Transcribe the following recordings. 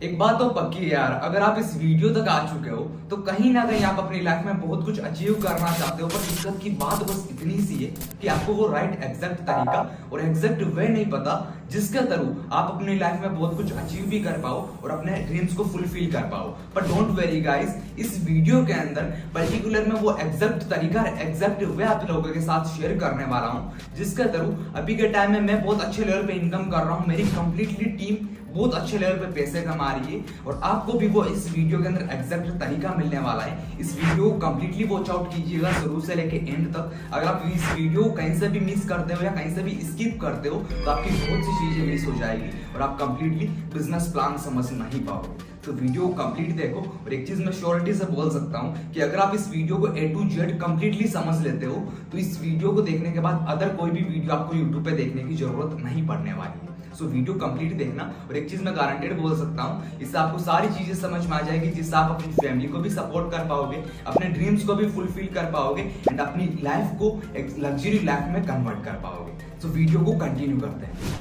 एक बात तो पक्की है यार, अगर आप इस वीडियो तक आ चुके हो तो कहीं ना कहीं आप अपनी लाइफ में बहुत कुछ अचीव करना चाहते हो। पर दिक्कत की बात बस इतनी सी है कि आपको वो राइट एग्जैक्ट तरीका और एग्जैक्ट वे नहीं पता जिसके थ्रू आप अपनी लाइफ में बहुत कुछ अचीव भी कर पाओ और अपने ड्रीम्स को फुलफिल कर पाओ। पर डोंट वेरी गाइस, इस वीडियो के अंदर पर्टिकुलर में वो एग्जैक्ट तरीका एग्जैक्ट वे आप लोगों के साथ शेयर करने वाला हूँ, जिसके थ्रू अभी के टाइम में मैं बहुत अच्छे लेवल पे इनकम कर रहा हूँ। मेरी कंप्लीटली टीम बहुत अच्छे लेवल पे पैसे कमा रही है और आपको भी वो इस वीडियो के अंदर एग्जैक्ट तरीका मिलने वाला है। इस वीडियो को कंप्लीटली वॉच आउट कीजिएगा शुरू से लेके एंड तक। अगर आप इस वीडियो को कहीं से भी मिस करते हो या कहीं से भी स्किप करते हो तो आपकी बहुत सी चीजें मिस हो जाएगी और आप कंप्लीटली बिजनेस प्लान समझ नहीं पाओगे। तो वीडियो को कंप्लीट देखो। और एक चीज मैं श्योरिटी से बोल सकता हूं कि अगर आप इस वीडियो को A to Z कंप्लीटली समझ लेते हो तो इस वीडियो को देखने के बाद अदर कोई भी वीडियो आपको यूट्यूब पे देखने की जरूरत नहीं पड़ने वाली है। सो वीडियो कंप्लीट देखना। और एक चीज मैं गारंटेड बोल सकता हूं, इससे आपको सारी चीजें समझ में आ जाएगी जिससे आप अपनी फैमिली को भी सपोर्ट कर पाओगे, अपने ड्रीम्स को भी फुलफिल कर पाओगे एंड अपनी लाइफ को एक लग्जरी लाइफ में कन्वर्ट कर पाओगे। सो वीडियो को कंटिन्यू करते हैं।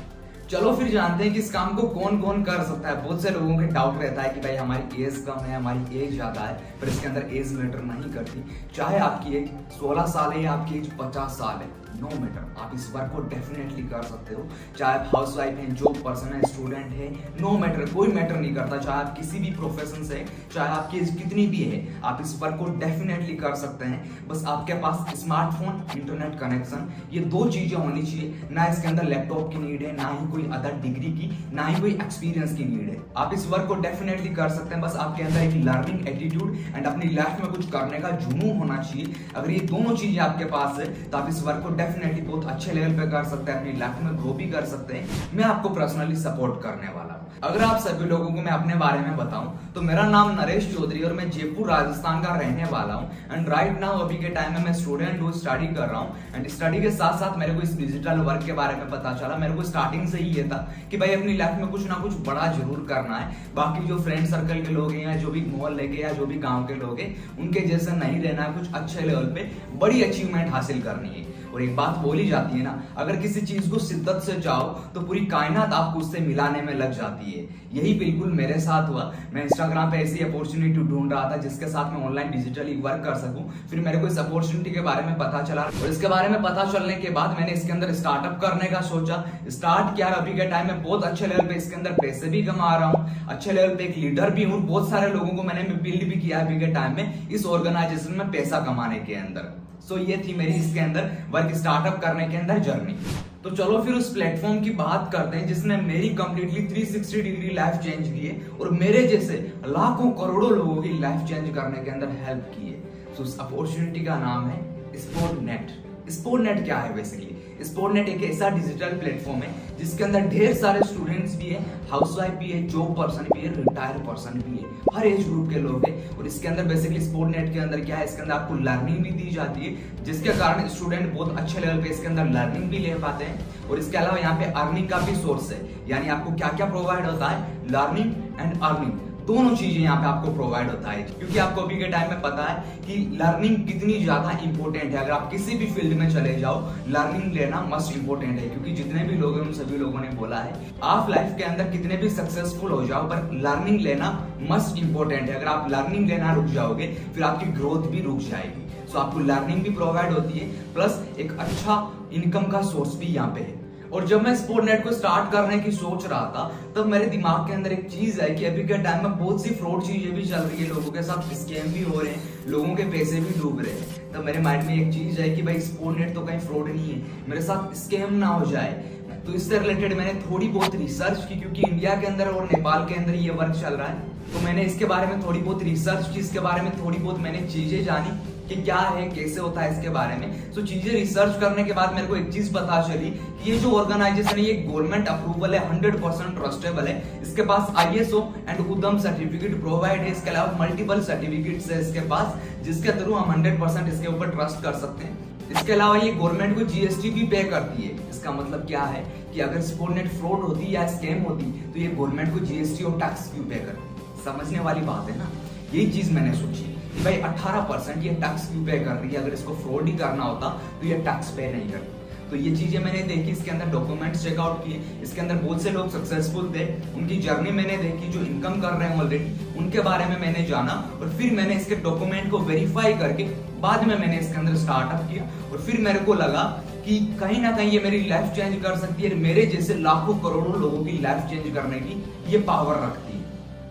चलो फिर जानते हैं कि इस काम को कौन कौन कर सकता है। बहुत से लोगों के डाउट रहता है कि भाई हमारी एज कम है, हमारी एज ज्यादा है, पर इसके अंदर एज मैटर नहीं करती। चाहे आपकी एज 16 साल है या आपकी एज 50 साल है, नो मैटर, आप इस वर्क को डेफिनेटली कर सकते हो। चाहे आप हाउस वाइफ हैं, जॉब पर्सन है, स्टूडेंट है, नो मैटर, कोई मैटर नहीं करता। चाहे आप किसी भी प्रोफेशन से, चाहे आपकी एज कितनी भी है, आप इस वर्क को डेफिनेटली कर सकते हैं। बस आपके पास स्मार्टफोन, इंटरनेट कनेक्शन, ये दो चीजें होनी चाहिए। ना इसके अंदर लैपटॉप की नीड है, ना ही कोई अदर डिग्री की, ना ही कोई एक्सपीरियंस की नीड है। आप इस वर्क को डेफिनेटली कर सकते हैं। बस आपके अंदर एक लर्निंग एटीट्यूड एंड अपनी लाइफ में कुछ करने का जुनून होना चाहिए। अगर ये दोनों चीजें आपके पास है तो आप इस वर्क को डेफिनेटली बहुत अच्छे लेवल पे कर सकते हैं, अपनी लाइफ में ग्रो भी कर सकते हैं। मैं आपको पर्सनली सपोर्ट करने वाला हूं। अगर आप सभी लोगों को मैं अपने बारे में बताऊं तो मेरा नाम नरेश चौधरी और मैं जयपुर राजस्थान का रहने वाला हूं। एंड राइट नाउ अभी के टाइम में मैं स्टूडेंट हूं, स्टडी कर रहा हूं। एंड स्टडी के साथ साथ मेरे को इस डिजिटल वर्क के बारे में पता चला। मेरे को स्टार्टिंग से ही ये था कि भाई अपनी लाइफ में कुछ ना कुछ बड़ा जरूर करना है। बाकी जो फ्रेंड सर्कल के लोग हैं या जो भी मोहल्ले के या जो भी गांव के लोग हैं उनके जैसे नहीं रहना है, कुछ अच्छे लेवल पे बड़ी अचीवमेंट हासिल करनी है। और एक बात बोली जाती है ना, अगर किसी चीज को शिद्दत से चाहो तो पूरी कायनात आपको उससे मिलाने में लग जाती है। यही बिल्कुल मेरे साथ हुआ। मैं इंस्टाग्राम पे ऐसी अपॉर्चुनिटी ढूंढ रहा था जिसके साथ मैं ऑनलाइन डिजिटली वर्क कर सकूं। फिर मेरे को इस अपॉर्चुनिटी के बारे में पता चला और इसके बारे में पता चलने के बाद मैंने इसके अंदर स्टार्टअप करने का सोचा। स्टार्ट किया। अभी के टाइम में बहुत अच्छे लेवल पे इसके अंदर पैसे भी कमा रहा हूँ, अच्छे लेवल पे एक लीडर भी हूँ। बहुत सारे लोगों को मैंने बिल्ड भी किया अभी के टाइम में इस ऑर्गेनाइजेशन में पैसा कमाने के अंदर। सो ये थी मेरी इसके अंदर वर्क स्टार्टअप करने के अंदर जर्नी। तो चलो फिर उस प्लेटफॉर्म की बात करते हैं जिसने मेरी कंप्लीटली 360 डिग्री लाइफ चेंज की है और मेरे जैसे लाखों करोड़ों लोगों की लाइफ चेंज करने के अंदर हेल्प की है। तो उस अपॉर्चुनिटी का नाम है स्पोर्टनेट। स्पोर्टनेट क्या है? बेसिकली स्पोर्टनेट एक ऐसा डिजिटल प्लेटफॉर्म है जिसके अंदर ढेर सारे स्टूडेंट्स भी है, हाउसवाइफ भी है, जॉब पर्सन भी है, रिटायर पर्सन भी है, हर एज ग्रुप के लोग हैं। और इसके अंदर बेसिकली स्पोर्टनेट के अंदर क्या है, इसके अंदर आपको लर्निंग भी दी जाती है जिसके कारण स्टूडेंट बहुत अच्छे लेवल पे इसके अंदर लर्निंग भी ले पाते हैं। और इसके अलावा यहाँ पे अर्निंग का भी सोर्स है, यानी आपको क्या क्या प्रोवाइड होता है, लर्निंग एंड अर्निंग, दोनों चीजें यहाँ पे आपको प्रोवाइड होता है। क्योंकि आपको अभी के टाइम में पता है कि लर्निंग कितनी ज्यादा इंपॉर्टेंट है। अगर आप किसी भी फील्ड में चले जाओ, लर्निंग लेना मस्ट इंपॉर्टेंट है। क्योंकि जितने भी लोग हैं उन सभी लोगों ने बोला है आप लाइफ के अंदर कितने भी सक्सेसफुल हो जाओ पर लर्निंग लेना मस्ट इंपॉर्टेंट है। अगर आप लर्निंग लेना रुक जाओगे फिर आपकी ग्रोथ भी रुक जाएगी। सो आपको लर्निंग भी प्रोवाइड होती है प्लस एक अच्छा इनकम का सोर्स भी यहाँ पे है। और जब मैं स्पोर्टनेट को स्टार्ट करने की सोच रहा था तब मेरे दिमाग के अंदर एक चीज है कि अभी के टाइम में बहुत सी फ्रॉड चीजें भी चल रही है, लोगों के साथ स्कैम भी हो रहे हैं, लोगों के पैसे भी डूब रहे हैं। तब मेरे माइंड में एक चीज है कि भाई स्पोर्टनेट तो कहीं फ्रॉड नहीं है, मेरे साथ स्कैम ना हो जाए। तो इससे रिलेटेड मैंने थोड़ी बहुत रिसर्च की, क्योंकि इंडिया के अंदर और नेपाल के अंदर ये वर्क चल रहा है। तो मैंने इसके बारे में थोड़ी बहुत रिसर्च की, इसके बारे में थोड़ी बहुत मैंने चीजें जानी कि क्या है, कैसे होता है इसके बारे में। सो चीजें रिसर्च करने के बाद मेरे को एक चीज पता चली कि ये जो ऑर्गेनाइजेशन है ये गवर्नमेंट अप्रूवल है, 100% ट्रस्टेबल है। इसके पास ISO एंड उद्यम सर्टिफिकेट प्रोवाइड है। इसके अलावा मल्टीपल सर्टिफिकेट्स है इसके पास जिसके थ्रू हम 100% इसके ऊपर ट्रस्ट कर सकते हैं। इसके अलावा ये गवर्नमेंट को GST भी पे करती है। इसका मतलब क्या है कि अगर स्पोर्टनेट फ्रॉड होती या स्कैम होती तो ये गवर्नमेंट को GST और टैक्स क्यों पे करती? समझने वाली बात है ना। यही चीज मैंने सोची कि भाई 18% ये टैक्स क्यों पे कर रही है, अगर इसको फ्रॉड ही करना होता तो ये टैक्स पे नहीं करती। तो ये चीजें मैंने देखी, इसके अंदर डॉक्यूमेंट्स चेकआउट किए, इसके अंदर बहुत से लोग सक्सेसफुल थे, उनकी जर्नी मैंने देखी, जो इनकम कर रहे हैं ऑलरेडी उनके बारे में मैंने जाना, और फिर मैंने इसके डॉक्यूमेंट को वेरीफाई करके बाद में मैंने इसके अंदर स्टार्टअप किया। और फिर मेरे को लगा कि कहीं ना कहीं ये मेरी लाइफ चेंज कर सकती है, मेरे जैसे लाखों करोड़ों लोगों की लाइफ चेंज करने की ये पावर रखती है।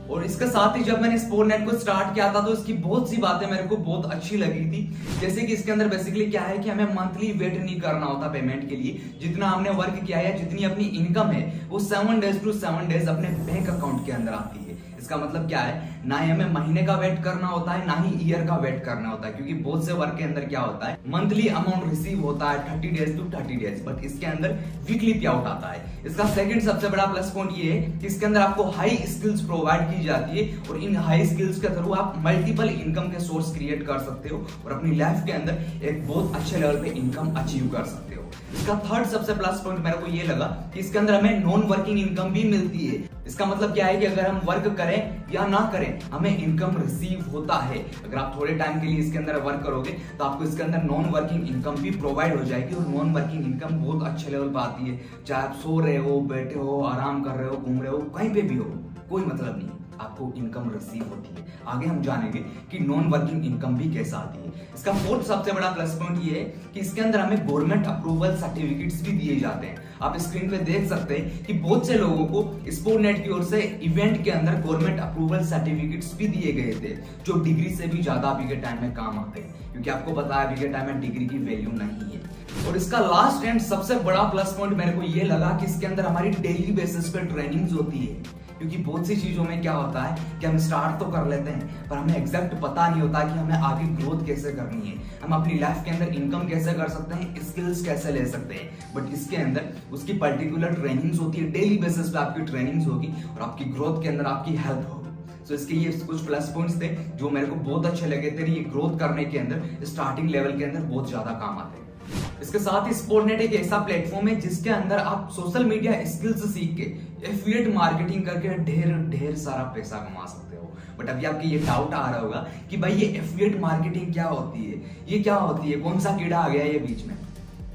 और इसके साथ ही जब मैंने स्पोर्टनेट को स्टार्ट किया था तो इसकी बहुत सी बातें मेरे को बहुत अच्छी लगी थी। जैसे कि इसके अंदर बेसिकली क्या है कि हमें मंथली वेट नहीं करना होता पेमेंट के लिए, जितना हमने वर्क किया है, जितनी अपनी इनकम है वो 7 days to 7 days अपने बैंक अकाउंट के अंदर आती है। इसका मतलब क्या है, ना ही हमें महीने का वेट करना होता है, ना ही ईयर का वेट करना होता है, क्योंकि बहुत से वर्क के अंदर क्या होता है मंथली अमाउंट रिसीव होता है 30 days to 30 days, बट इसके अंदर वीकली पे आउट आता है। इसका सेकंड सबसे बड़ा प्लस पॉइंट ये है कि इसके अंदर आपको हाई स्किल्स प्रोवाइड की जाती है, और इन हाई स्किल्स के थ्रू आप मल्टीपल इनकम के सोर्स क्रिएट कर सकते हो और अपनी लाइफ के अंदर एक बहुत अच्छे लेवल पे इनकम अचीव कर सकते हो। इसका थर्ड सबसे प्लस पॉइंट मेरे को ये लगा कि इसके अंदर हमें नॉन वर्किंग इनकम भी मिलती है। इसका मतलब क्या है कि अगर हम वर्क करें या ना करें हमें इनकम रिसीव होता है। अगर आप थोड़े टाइम के लिए इसके अंदर वर्क करोगे तो आपको इसके अंदर नॉन वर्किंग इनकम भी प्रोवाइड हो जाएगी, और नॉन वर्किंग इनकम बहुत अच्छे लेवल पर आती है। चाहे आप सो रहे हो, बैठे हो, आराम कर रहे हो, घूम रहे हो, कहीं पे भी हो, कोई मतलब नहीं, आपको इनकम रिसीव होती है। आगे हम जानेंगे कि नॉन वर्किंग इनकम भी कैसा आती है। इसका फोर्थ सबसे बड़ा प्लस पॉइंट ये है कि इसके अंदर हमें गवर्नमेंट अप्रूवल सर्टिफिकेट्स भी दिए जाते हैं। आप स्क्रीन पे देख सकते हैं कि बहुत से लोगों को स्पोर्टनेट की ओर से इवेंट के अंदर गवर्नमेंट अप्रूवल सर्टिफिकेट्स भी दिए गए थे, जो डिग्री से भी ज्यादा अभी के टाइम में काम आते हैं, क्योंकि आपको पता है अभी के टाइम में डिग्री की वैल्यू नहीं है। और इसका लास्ट एंड सबसे बड़ा प्लस पॉइंट मेरे को ये लगा कि इसके अंदर हमारी डेली बेसिस पे ट्रेनिंग्स होती है, क्योंकि बहुत सी चीजों में क्या होता है कि हम स्टार्ट तो कर लेते हैं पर हमें एग्जैक्ट पता नहीं होता कि हमें आगे ग्रोथ कैसे करनी है, हम अपनी लाइफ के अंदर इनकम कैसे कर सकते हैं, स्किल्स कैसे ले सकते हैं। बट इसके अंदर उसकी पर्टिकुलर ट्रेनिंग्स होती है, डेली बेसिस पे आपकी ट्रेनिंग्स होगी और आपकी ग्रोथ के अंदर आपकी हेल्प होगी। सो इसके ये कुछ प्लस पॉइंट्स थे जो मेरे को बहुत अच्छे लगे थे, ये ग्रोथ करने के अंदर स्टार्टिंग लेवल के अंदर बहुत ज्यादा काम आते हैं। इसके साथ ही स्पोर्टनेट एक ऐसा प्लेटफॉर्म है जिसके अंदर आप सोशल मीडिया स्किल्स सीख के एफिलिएट मार्केटिंग करके ढेर सारा पैसा कमा सकते हो। बट अभी आपके ये डाउट आ रहा होगा कि भाई ये एफिलिएट मार्केटिंग क्या होती है, ये क्या होती है, कौन सा कीड़ा आ गया ये बीच में,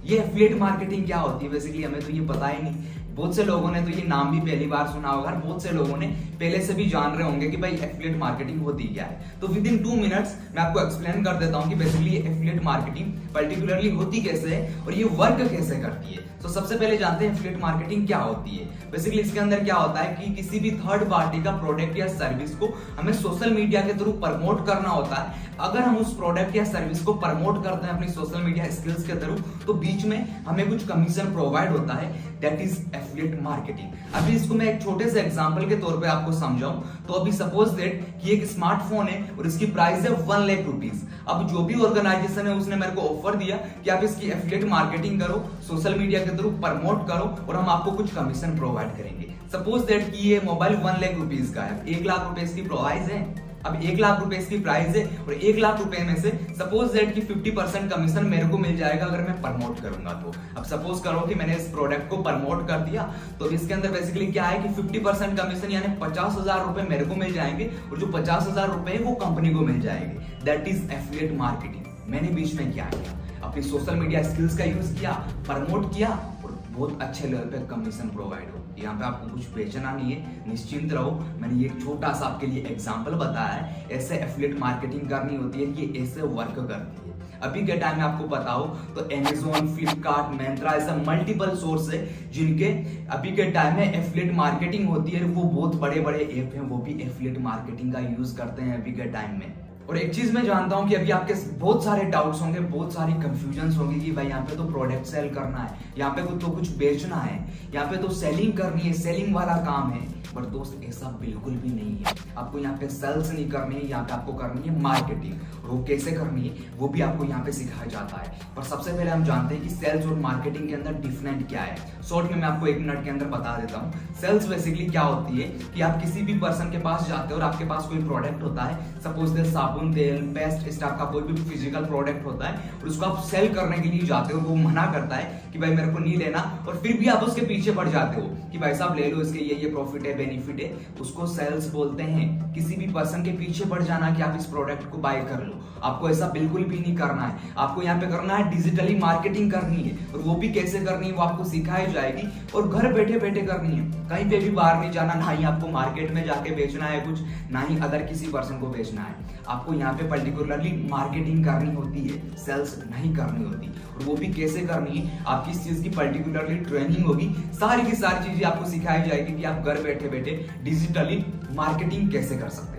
ये एफिलिएट मार्केटिंग क्या होती है। बेसिकली हमें तो ये पता ही नहीं, बहुत से लोगों ने तो ये नाम भी पहली बार सुना होगा, बहुत से लोगों ने पहले से भी जान रहे होंगे कि भाई एफिलिएट मार्केटिंग होती क्या है। तो विद इन 2 मिनट्स मैं आपको एक्सप्लेन कर देता हूं कि बेसिकली एफिलिएट मार्केटिंग पर्टिकुलरली होती कैसे है और ये वर्क कैसे करती है। तो सबसे पहले जानते हैं एफिलिएट मार्केटिंग क्या होती है। बेसिकली इसके अंदर क्या होता है कि किसी भी थर्ड पार्टी का प्रोडक्ट या सर्विस को हमें सोशल मीडिया के थ्रू प्रमोट करना होता है। अगर हम उस प्रोडक्ट या सर्विस को प्रमोट करते हैं अपनी सोशल मीडिया स्किल्स के थ्रू तो बीच में हमें कुछ कमीशन प्रोवाइड होता है, दैट इज एफिलिएट मार्केटिंग। अभी इसको मैं एक छोटे से एग्जांपल के तौर पे आपको समझाऊं तो अभी सपोज दैट कि एक स्मार्टफोन है और इसकी प्राइस है 1 लाख रुपीज। अब जो भी ऑर्गेनाइजेशन है उसने मेरे को ऑफर दिया कि आप इसकी एफिलिएट मार्केटिंग करो, सोशल मीडिया के थ्रू प्रमोट करो और हम आपको कुछ कमीशन प्रोवाइड करेंगे। सपोज दैट कि ये मोबाइल 1 लाख रुपीज का है, 1 लाख रुपए इसकी प्राइस है। अब 1 लाख रुपए इसकी प्राइस है और 1 लाख रुपए में से सपोज दैट कि 50% कमीशन मेरे को मिल जाएगा अगर मैं प्रमोट करूंगा तो। अब सपोज करो कि मैंने इस प्रोडक्ट को प्रमोट कर दिया तो इसके अंदर बेसिकली क्या है कि 50% कमीशन यानी 50,000 रुपए मेरे को मिल जाएंगे और जो 50,000 रुपए वो कंपनी को मिल जाएंगे। That is affiliate marketing. मैंने बीच में क्या किया, अपनी सोशल मीडिया स्किल्स का यूज किया, प्रमोट किया और बहुत अच्छे लेवल पे कमीशन प्रोवाइड हो। यहाँ पे आपको कुछ बेचना नहीं है, निश्चिंत रहो। मैंने ये छोटा सा आपके लिए एग्जांपल बताया है, ऐसे एफिलिएट मार्केटिंग करनी होती है, ये ऐसे वर्क करती है। अभी के टाइम में आपको पता हो तो Amazon, फ्लिपकार्ट, Myntra ऐसा मल्टीपल सोर्स है जिनके अभी के टाइम में एफिलिएट मार्केटिंग होती है। वो बहुत बड़े बड़े ऐप हैं, वो भी एफिलिएट मार्केटिंग का यूज करते हैं अभी के टाइम में। और एक चीज मैं जानता हूं कि अभी आपके बहुत सारे डाउट्स होंगे, बहुत सारी कंफ्यूजन होंगी कि भाई यहाँ पे तो प्रोडक्ट सेल करना है, यहाँ पे तो कुछ बेचना है, यहाँ पे तो सेलिंग करनी है, सेलिंग वाला काम है। बट दोस्त ऐसा बिल्कुल भी नहीं है। आपको यहाँ पे सेल्स नहीं करनी है, यहाँ पे आपको करनी है मार्केटिंग। और वो कैसे करनी है वो भी आपको यहाँ पे सिखाया जाता है। पर सबसे पहले हम जानते हैं कि सेल्स और मार्केटिंग के अंदर डिफरेंट क्या है। शॉर्ट में मैं आपको 1 मिनट के अंदर बता देता हूँ। सेल्स बेसिकली क्या होती है कि आप किसी भी पर्सन के पास जाते हो और आपके पास कोई प्रोडक्ट होता है, सपोज दैट साबुन साबुन, तेल, पेस्ट, इस टाइप का कोई भी फिजिकल प्रोडक्ट होता है और उसको आप सेल करने के लिए जाते हो, वो मना करता है कि भाई मेरे को नहीं लेना, और फिर भी आप उसके पीछे पड़ जाते हो कि भाई साहब ले लो, इसके ये प्रॉफिट है, बेनिफिट है, उसको सेल्स बोलते हैं। किसी भी पर्सन के पीछे पड़ जाना कि आप इस प्रोडक्ट को बाय कर लो, आपको ऐसा बिल्कुल भी नहीं करना है। आपको यहाँ पे करना है डिजिटली मार्केटिंग करनी है, और वो भी कैसे करनी है वो आपको सिखाई जाएगी, और घर बैठे बैठे करनी है। कहीं पे भी बाहर नहीं जाना, ना ही आपको मार्केट में जाके बेचना है कुछ, ना ही अदर किसी पर्सन को बेचना है। आपको यहाँ पे पर्टिकुलरली मार्केटिंग करनी होती है, सेल्स नहीं करनी होती। और वो भी कैसे करनी है, आपकी इस चीज की पर्टिकुलरली ट्रेनिंग होगी, सारी की सारी चीजें आपको सिखाई जाएगी कि आप घर बैठे बैठे डिजिटली मार्केटिंग कैसे कर सकते हो।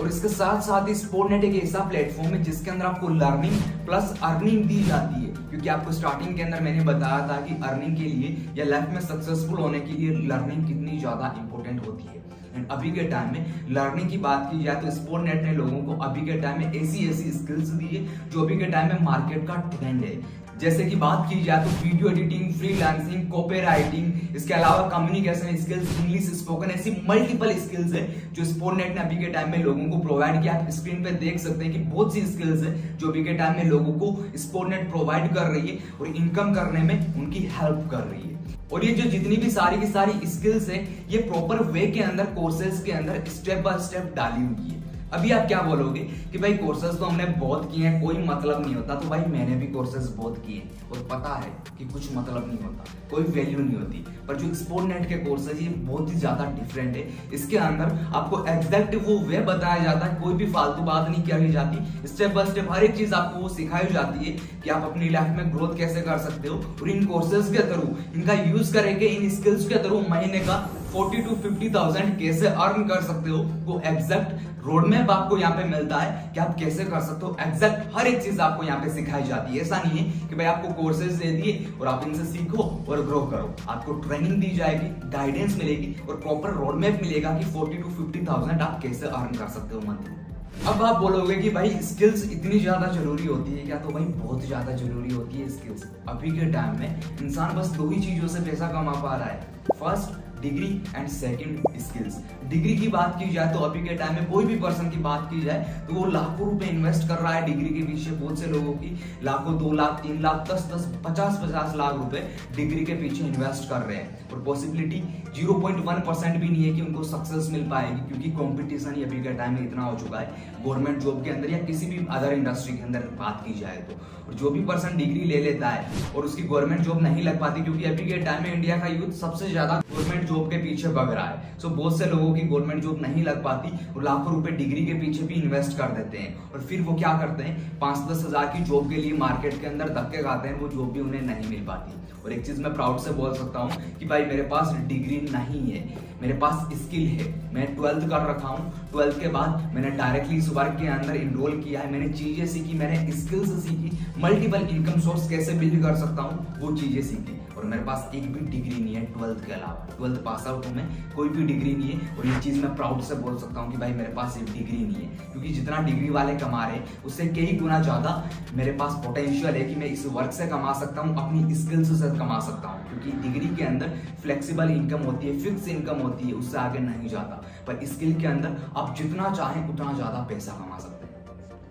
और इसके साथ साथ ही स्पोर्टनेट एक ऐसा प्लेटफॉर्म है जिसके अंदर आपको लर्निंग प्लस अर्निंग दी जाती है, क्योंकि आपको स्टार्टिंग के अंदर मैंने बताया था कि अर्निंग के लिए या लाइफ में सक्सेसफुल होने के लिए लर्निंग कितनी ज्यादा इंपॉर्टेंट होती है। एंड अभी के टाइम में लर्निंग की बात की जाए तो स्पोर्टनेट ने लोगों को अभी के टाइम में ऐसी स्किल्स दी है जो अभी के टाइम में मार्केट का ट्रेंड है। जैसे कि बात की जाए तो वीडियो एडिटिंग, फ्रीलांसिंग, कॉपीराइटिंग, इसके अलावा कम्युनिकेशन स्किल्स, इंग्लिश स्पोकन, ऐसी मल्टीपल स्किल्स है जो स्पोर्टनेट ने अभी के टाइम में लोगों को प्रोवाइड किया। आप स्क्रीन पे देख सकते हैं कि बहुत सी स्किल्स है जो अभी के टाइम में लोगों को स्पोर्टनेट प्रोवाइड कर रही है और इनकम करने में उनकी हेल्प कर रही है। और ये जो जितनी भी सारी की सारी स्किल्स है ये प्रॉपर वे के अंदर, कोर्सेज के अंदर स्टेप बाय स्टेप डाली हुई है। अभी आप क्या बोलोगे कि भाई कोर्सेज तो हमने बहुत किए हैं, कोई मतलब नहीं होता। तो भाई मैंने भी कोर्सेज बहुत किए और पता है कि कुछ मतलब नहीं होता, कोई वैल्यू नहीं होती। पर जो स्पोर्टनेट के कोर्सेज ये बहुत ही ज्यादा डिफरेंट है। इसके अंदर आपको एग्जैक्ट वो वे बताया जाता है, कोई भी फालतू बात नहीं करी जाती। स्टेप बाय स्टेप हर एक चीज आपको वो सिखाई जाती है कि आप अपनी लाइफ में ग्रोथ कैसे कर सकते हो। और इन कोर्सेज के थ्रू, इनका यूज करेंगे, इन स्किल्स के थ्रू महीने का 40 to 50,000 कैसे अर्न कर सकते हो, वो एग्जैक्ट रोड मैप आपको यहाँ पे मिलता है कि आप कैसे कर सकते हो। एग्जैक्ट हर एक चीज आपको यहाँ पे सिखाई जाती है। ऐसा नहीं है कि भाई आपको कोर्सेज दे दिए और आप इनसे सीखो और ग्रो करो। आपको ट्रेनिंग दी जाएगी, गाइडेंस मिलेगी और प्रॉपर रोड मैप मिलेगा कि 40 to 50,000 आप कैसे अर्न कर सकते हो मंथली। अब आप बोलोगे कि भाई स्किल्स इतनी ज्यादा जरूरी होती है क्या? तो भाई बहुत ज्यादा जरूरी होती है स्किल्स। अभी के टाइम में इंसान बस दो ही चीजों से पैसा कमा पा रहा है, first degree and second skills. Degree की बात की जाए तो अभी के टाइम में कोई भी पर्सन की बात की जाए तो वो लाखों रुपए इन्वेस्ट कर रहा है डिग्री के पीछे। बहुत से लोगों की लाखों, 2 लाख, 3 लाख, 10 50 लाख रुपए डिग्री के पीछे इन्वेस्ट कर रहे हैं और पॉसिबिलिटी 0.1% भी नहीं है कि उनको सक्सेस मिल पाएगी, क्योंकि कंपटीशन ही अभी के टाइम में इतना हो चुका है गवर्नमेंट जॉब के अंदर या किसी भी अदर इंडस्ट्री के अंदर बात की जाए तो। और जो भी पर्सन डिग्री ले लेता है और उसकी गवर्नमेंट जॉब नहीं लग पाती, क्योंकि अभी के टाइम में इंडिया का यूथ सबसे ज्यादा गवर्नमेंट जॉब के पीछे भाग रहा है। सो बहुत से लोगों की गवर्नमेंट जॉब नहीं लग पाती और लाखों रुपए डिग्री के पीछे भी इन्वेस्ट कर देते हैं और फिर वो क्या करते हैं, 5-10 हजार की जॉब के लिए मार्केट के अंदर धक्के खाते हैं, वो जॉब भी उन्हें नहीं मिल पाती। और एक चीज मैं प्राउड से बोल सकता हूँ कि भाई मेरे पास डिग्री नहीं है, मेरे पास स्किल है। मैं 12th कर रखा हूँ, 12th के बाद मैंने डायरेक्टली इस वर्क के अंदर इनरोल किया है। मैंने चीजें सीखी, मैंने स्किल्स सीखी, मल्टीपल इनकम सोर्स कैसे बिल्ड कर सकता हूँ वो चीजें सीखी। और मेरे पास एक भी डिग्री नहीं है 12th के अलावा, 12th पास आउट हूं मैं, कोई भी डिग्री नहीं है। और ये चीज मैं प्राउड से बोल सकता हूँ कि भाई मेरे पास एक डिग्री नहीं है, क्योंकि जितना डिग्री वाले कमा रहे हैं उससे कई गुना ज्यादा मेरे पास पोटेंशियल है कि मैं इस वर्क से कमा सकता हूँ, अपनी स्किल्स से कमा सकता हूँ। क्योंकि डिग्री के अंदर फ्लेक्सिबल इनकम होती है, फिक्स इनकम होती है, उससे आगे नहीं जाता। पर स्किल के अंदर आप जितना चाहें उतना ज्यादा पैसा कमा सकते हैं।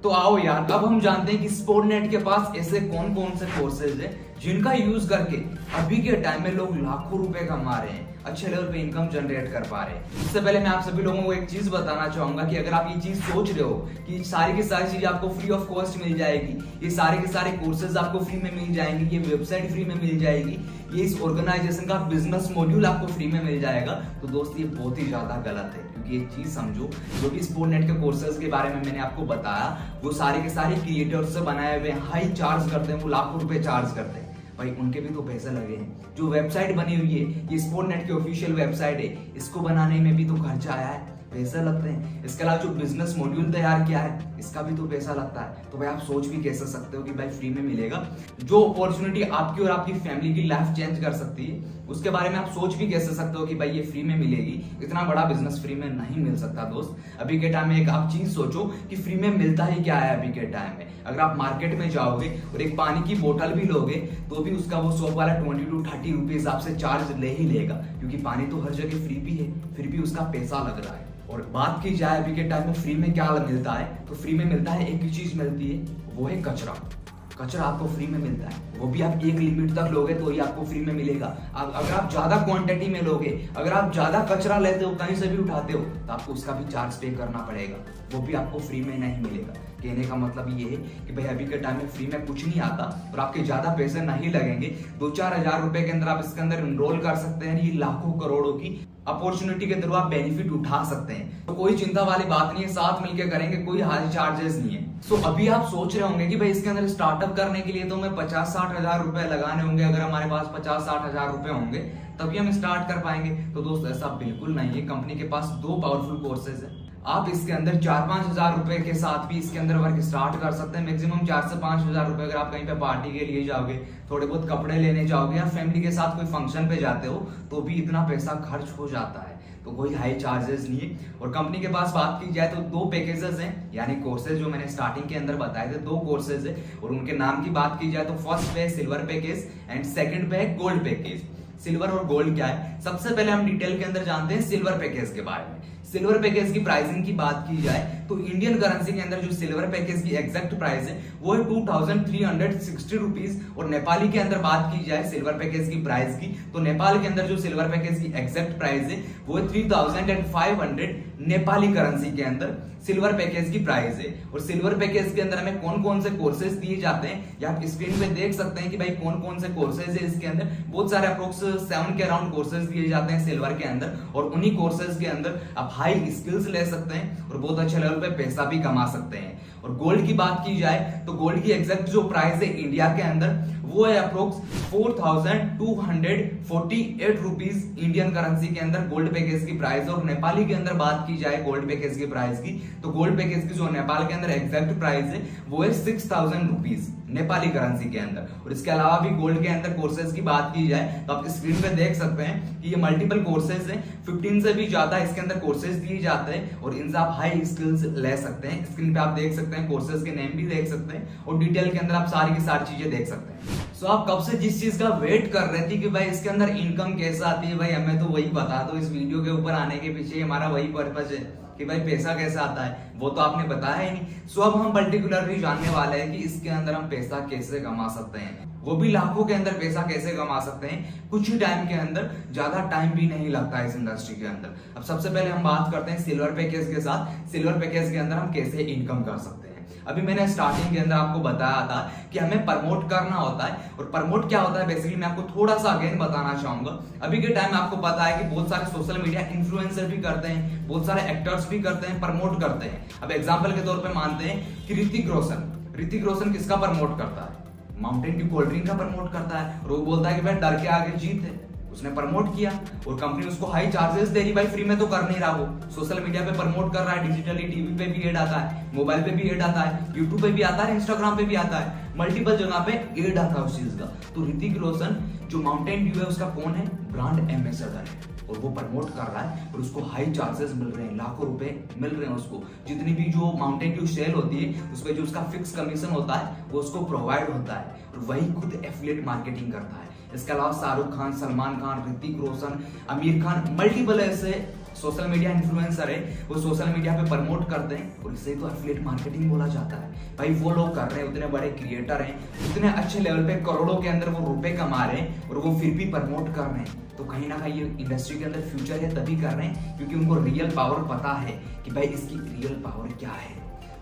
तो आओ यार, अब हम जानते हैं कि स्पोर्टनेट के पास ऐसे कौन कौन से कोर्सेज है जिनका यूज करके अभी के टाइम में लोग लाखों रुपए कमा रहे हैं, अच्छे लेवल पे इनकम जनरेट कर पा रहे हैं। इससे पहले मैं आप सभी लोगों को एक चीज बताना चाहूंगा कि अगर आप ये चीज सोच रहे हो कि सारी की सारी चीज आपको फ्री ऑफ कॉस्ट मिल जाएगी, ये सारे के सारे कोर्सेज आपको फ्री में मिल जाएंगे, ये वेबसाइट फ्री में मिल जाएगी, ये इस ऑर्गेनाइजेशन का बिजनेस मॉड्यूल आपको फ्री में मिल जाएगा, तो दोस्त ये बहुत ही ज्यादा गलत है। क्योंकि एक चीज समझो, जो भी स्पोर्टनेट के कोर्सेज के बारे में मैंने आपको बताया वो सारे के सारे क्रिएटर्स से बनाए हुए हाई चार्ज करते हैं, वो लाखों रुपए चार्ज करते हैं। भाई उनके भी तो पैसे लगे हैं। जो वेबसाइट बनी हुई है, ये स्पोर्टनेट की ऑफिशियल वेबसाइट है, इसको बनाने में भी तो खर्चा आया है, पैसे लगते हैं। इसके अलावा जो बिजनेस मॉड्यूल तैयार किया है इसका भी तो पैसा लगता है। तो भाई आप सोच भी कैसे सकते हो कि भाई फ्री में मिलेगा, जो अपॉर्चुनिटी आपकी और आपकी फैमिली की लाइफ चेंज कर सकती है, उसके बारे में आप सोच भी कैसे सकते हो कि भाई ये फ्री में मिलेगी। इतना बड़ा बिजनेस फ्री में नहीं मिल सकता दोस्त। अभी के टाइम में एक आप चीज सोचो कि फ्री में मिलता ही क्या है अभी के टाइम में। अगर आप मार्केट में जाओगे और एक पानी की बोतल भी लोगे तो भी उसका वो शॉप वाला 20 to 30 रुपीज आपसे चार्ज ले ही लेगा, क्योंकि पानी तो हर जगह फ्री भी है, फिर भी उसका पैसा लग रहा है। और बात की जाए अभी के टाइम में फ्री में क्या मिलता है, तो फ्री में मिलता है, एक ही चीज मिलती है, वो है कचरा। कचरा आपको फ्री में मिलता है, वो भी आप एक लिमिट तक लोगे तो ही आपको फ्री में मिलेगा। अगर आप ज्यादा क्वांटिटी में लोगे, अगर आप ज्यादा कचरा लेते हो, कहीं से भी उठाते हो, तो आपको उसका भी चार्ज पे करना पड़ेगा, वो भी आपको फ्री में नहीं मिलेगा। कहने का मतलब ये है कि भाई अभी के टाइम में फ्री में कुछ नहीं आता और आपके ज्यादा पैसे नहीं लगेंगे। 2-4 हजार रुपए के अंदर आप इसके अंदर इनरोल कर सकते हैं। ये लाखों करोड़ों की अपॉर्चुनिटी के थ्रू आप बेनिफिट उठा सकते हैं, तो कोई चिंता वाली बात नहीं है, साथ मिलकर करेंगे, कोई हाई चार्जेस नहीं है। सो अभी आप सोच रहे होंगे कि भाई इसके अंदर स्टार्टअप करने के लिए तो हमें 50-60 हजार रुपए लगाने होंगे, अगर हमारे पास 50-60 हजार रुपए होंगे तभी हम स्टार्ट कर पाएंगे। तो दोस्त ऐसा बिल्कुल नहीं है। कंपनी के पास 2 पावरफुल कोर्सेज है, आप इसके अंदर 4-5 हजार रुपए के साथ भी इसके अंदर वर्क स्टार्ट कर सकते हैं। मैक्सिमम 4 से 5 हजार रुपए अगर आप कहीं पे पार्टी के लिए जाओगे, थोड़े बहुत कपड़े लेने जाओगे या फैमिली के साथ कोई फंक्शन पे जाते हो, तो भी इतना पैसा खर्च हो जाता है, तो कोई हाई चार्जेस नहीं है। और कंपनी के पास बात की जाए तो 2 पैकेजेस हैं, यानी कोर्सेज जो मैंने स्टार्टिंग के अंदर बताए थे, 2 कोर्सेज है और उनके नाम की बात की जाए तो फर्स्ट पे है सिल्वर पैकेज एंड सेकंड पे है गोल्ड पैकेज। सिल्वर और गोल्ड क्या है, सबसे पहले हम डिटेल के अंदर जानते हैं सिल्वर पैकेज के बारे में। सिल्वर पैकेज की प्राइसिंग की बात की जाए तो इंडियन करेंसी के अंदर जो सिल्वर पैकेज की एग्जैक्ट प्राइस है वो है 2360 रुपीज। और नेपाली के अंदर बात की जाए सिल्वर पैकेज की प्राइस की, तो नेपाल के अंदर जो सिल्वर पैकेज की एग्जैक्ट प्राइस है वो है 3500 नेपाली करेंसी के अंदर सिल्वर पैकेज की प्राइस है। और सिल्वर पैकेज के अंदर हमें कौन कौन से कोर्सेज दिए जाते हैं, या आप स्क्रीन पे देख सकते हैं कि भाई कौन कौन से कोर्सेज है इसके अंदर। बहुत सारे अप्रोक्स 7 के अराउंड कोर्सेज दिए जाते हैं सिल्वर के अंदर, और उन्हीं कोर्सेज के अंदर आप हाई स्किल्स ले सकते हैं और बहुत अच्छे लेवल पे पैसा भी कमा सकते हैं। और गोल्ड की बात की जाए तो गोल्ड की एग्जैक्ट जो प्राइस है इंडिया के अंदर वो है अप्रोक्स 4248 रुपीज इंडियन करेंसी के अंदर गोल्ड पैकेज की प्राइस। और नेपाली के अंदर बात की जाए गोल्ड पैकेज की प्राइस की, तो गोल्ड पैकेज की जो नेपाल के अंदर एग्जैक्ट प्राइस है वो है 6000 रुपीज नेपाली करेंसी के अंदर। और इसके अलावा भी गोल्ड के अंदर कोर्सेज की बात की जाए तो आप स्क्रीन पे देख सकते हैं कि ये मल्टीपल कोर्सेज हैं, 15 से भी ज्यादा इसके अंदर कोर्सेज दिए जाते हैं और इनसे आप हाई स्किल्स ले सकते हैं। स्क्रीन पे आप देख सकते हैं, कोर्सेज के नेम भी देख सकते हैं और डिटेल के अंदर आप सारी की सारी चीजें देख सकते हैं। सो आप कब से जिस चीज का वेट कर रहे थे कि भाई इसके अंदर इनकम कैसा आती है, भाई हमें तो वही बता दो। इस वीडियो के ऊपर आने के पीछे हमारा वही पर्पस है कि भाई पैसा कैसे आता है, वो तो आपने बताया ही नहीं। सो अब हम पर्टिकुलरली जानने वाले हैं कि इसके अंदर हम पैसा कैसे कमा सकते हैं, वो भी लाखों के अंदर पैसा कैसे कमा सकते हैं कुछ ही टाइम के अंदर। ज्यादा टाइम भी नहीं लगता है इस इंडस्ट्री के अंदर। अब सबसे पहले हम बात करते हैं सिल्वर पैकेज के साथ, सिल्वर पैकेज के अंदर हम कैसे इनकम कर सकते हैं। अभी मैंने स्टार्टिंग के अंदर आपको बताया था कि हमें प्रमोट करना होता है, और प्रमोट क्या होता है बेसिकली मैं आपको थोड़ा सा अगेन बताना चाहूंगा। अभी के टाइम में आपको पता है कि बहुत सारे सोशल मीडिया इन्फ्लुएंसर भी करते हैं, बहुत सारे एक्टर्स भी करते हैं, प्रमोट करते हैं। अब एग्जांपल के तौर पे मानते हैं कि ऋतिक रोशन किसका प्रमोट करता है, माउंटेन ड्यू कोल्ड ड्रिंक का प्रमोट करता है, और वो बोलता है कि भाई डर के आगे जीत है। उसने प्रमोट किया और कंपनी उसको हाई चार्जेस दे रही, भाई फ्री में तो कर नहीं रहा, वो सोशल मीडिया पे प्रमोट कर रहा है, डिजिटली टीवी पे भी एड आता है, मोबाइल पे भी एड आता है, यूट्यूब पे भी आता है, इंस्टाग्राम पे भी आता है, मल्टीपल जगह पे एड आता है उस चीज का। तो ऋतिक रोशन जो माउंटेन ड्यू है उसका कौन है, ब्रांड एम्बेसडर है, और वो प्रमोट कर रहा है और उसको हाई चार्जेस मिल रहे हैं, लाखों रुपए मिल रहे हैं उसको। जितनी भी जो माउंटेन ड्यू सेल होती है उसपे जो उसका फिक्स कमीशन होता है वो उसको प्रोवाइड होता है, और वही खुद एफिलिएट मार्केटिंग करता है। इसके अलावा शाहरुख खान, सलमान खान, ऋतिक रोशन, आमिर खान, मल्टीपल ऐसे सोशल मीडिया इन्फ्लुएंसर है, वो सोशल मीडिया पे प्रमोट करते हैं और इसे तो एफिलिएट मार्केटिंग बोला जाता है। भाई वो लोग कर रहे हैं, उतने बड़े क्रिएटर हैं, उतने अच्छे लेवल पे करोड़ों के अंदर वो रुपए कमा रहे हैं और वो फिर भी प्रमोट कर रहे हैं। तो कहीं ना कहीं ये इंडस्ट्री के अंदर फ्यूचर है, तभी कर रहे हैं क्योंकि उनको रियल पावर पता है कि भाई इसकी रियल पावर क्या है।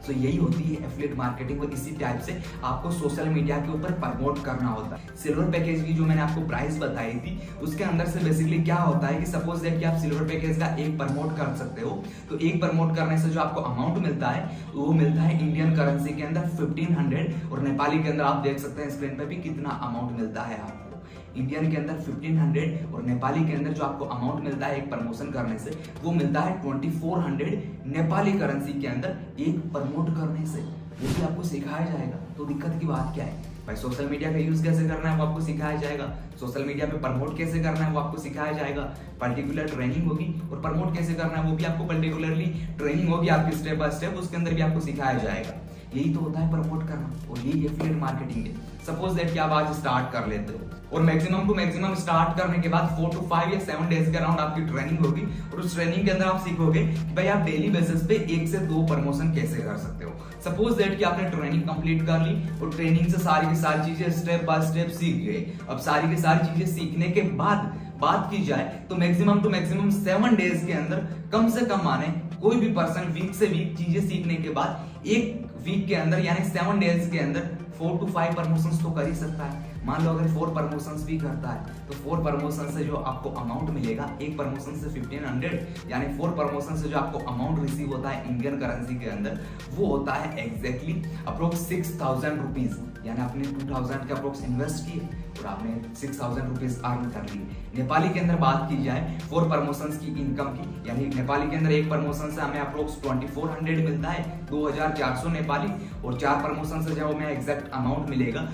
तो यही होती है एफिलिएट मार्केटिंग, और इसी टाइप से आपको सोशल मीडिया के ऊपर प्रमोट करना होता है। सिल्वर पैकेज की जो मैंने आपको प्राइस बताई थी उसके अंदर से बेसिकली क्या होता है कि सपोज दैट कि आप सिल्वर पैकेज का एक प्रमोट कर सकते हो, तो एक प्रमोट करने से जो आपको अमाउंट मिलता है वो मिलता है इंडियन करेंसी के अंदर 1500, और नेपाली के अंदर आप देख सकते हैं स्क्रीन पे भी कितना अमाउंट मिलता है आपको। इंडियन के अंदर 1500 और नेपाली के अंदर जो आपको अमाउंट मिलता है एक प्रमोशन करने से वो मिलता है 2400 नेपाली करेंसी के अंदर एक प्रमोट करने से। वो भी आपको सिखाया जाएगा, तो दिक्कत की बात क्या है भाई, सोशल मीडिया का यूज कैसे करना है वो आपको सिखाया जाएगा, सोशल मीडिया पे प्रमोट कैसे करना है वो आपको सिखाया जाएगा, पर्टिकुलर ट्रेनिंग होगी, और प्रमोट कैसे करना है वो भी आपको पर्टिकुलरली ट्रेनिंग होगी आपकी स्टेप बाय स्टेप, उसके अंदर भी आपको सिखाया जाएगा। यही तो होता है प्रमोट करना, और यही एफिलिएट मार्केटिंग है। सपोज दैट कि आप आज स्टार्ट कर लेते हो, और मैक्सिमम टू मैक्सिमम स्टार्ट करने के बाद 4 to 5 या 7 डेज के अराउंड आपकी ट्रेनिंग होगी और उस ट्रेनिंग के अंदर आप सीखोगे कि भाई आप डेली बेसिस पे 1 से 2 प्रमोशन कैसे कर सकते हो। सपोज दैट कि आपने ट्रेनिंग कंप्लीट कर ली और ट्रेनिंग से सारी की सारी चीजें स्टेप बाय स्टेप सीख गए। अब सारी की सारी चीजें सीखने के बाद बात की जाए तो मैक्सिमम टू मैक्सिमम 7 डेज के अंदर कम से कम माने कोई भी पर्सन वीक से वीक चीजें सीखने के बाद एक वीक के अंदर यानी 7 डेज के अंदर 4 to 5 प्रमोशंस तो कर ही सकता है। मान लो अगर 4 प्रमोशंस भी करता है तो 4 प्रमोशन से जो आपको अमाउंट मिलेगा, एक प्रमोशन से 1500 यानी 4 प्रमोशन से जो आपको अमाउंट रिसीव होता है इंडियन करेंसी के अंदर वो होता है एग्जैक्टली अप्रोक्स 6000 रुपीज। यानी आपने 2000 के अप्रोक्स इन्वेस्ट किए और आपने 6000 रुपीज अर्न कर लिए। नेपाली के अंदर बात की जाए 4 प्रमोशंस की इनकम की, यानी नेपाली के अंदर एक प्रमोशन से हमें अप्रोक्स 2400 मिलता है, 2400 नेपाली, और 4 प्रमोशन से जो हमें एग्जैक्ट अमाउंट मिलेगा